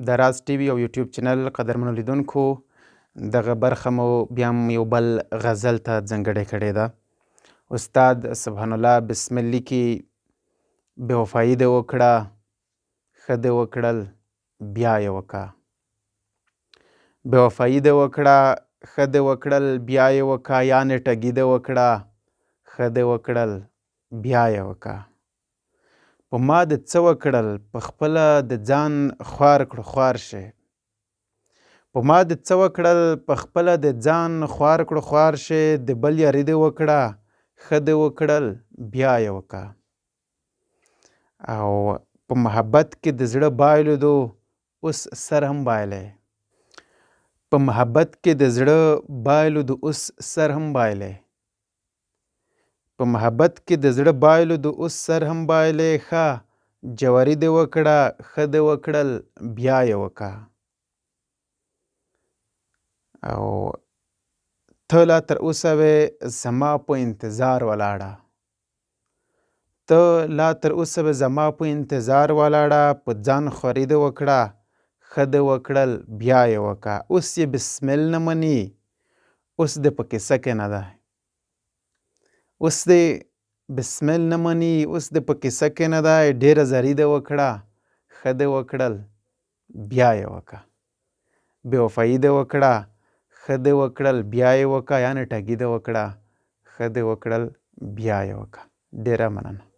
د راز ټي وي او یوټیوب چینل قدرمنو لیدونکو دغه برخه مو بیا هم یو بل غزل ته ځانګړې کړې ده. استاد سبحان الله بسمل لیکي بې وفایي دې وکړه ښه دې وکړل بیا یې وکړه. بې وفایي دې وکړه ښه دې وکړل بیا یې وکړه، یعنې ټګي دې وکړه ښه دې وکړل بیا یې وکړه. په ما دې څه وکړل په خپله د ځان خوار کړو خوار شې. په ما دې څه وکړل په خپله د ځان خوار کړو خوار شې. د بل یاري دې وکړه ښه دې وکړل بیا یې وکړه. او په محبت کې د زړه بایلودو اوس سر هم بایلی. په محبت کې د زړه بایلودو اوس سر هم بایلی. په محبت کې د زړه بایلودو اوس سر هم بایلی. ښه جواري دې وکړه ښه دې وکړل بیا یې وکړه. او ته لا تر اوسه وې زما په انتظار ولاړه. ته لا تر اوسه وې زما په انتظار ولاړه. په ځان خوري دې وکړه ښه دې وکړل بیا یې وکړه. اوس یې بسمل نه مني اوس دې په کیسه کې نه دی. اوس دې بسمل نه مني اوس دې په کیسه کې نه دی. ډېره زاري دې وکړه ښه دې وکړل بیا یې وکړه. بې وفایي دې وکړه ښه دې وکړل بیا یې وکړه، یعنې ټګي دې وکړه ښه دې وکړل بیا یې وکړه. ډېره مننه.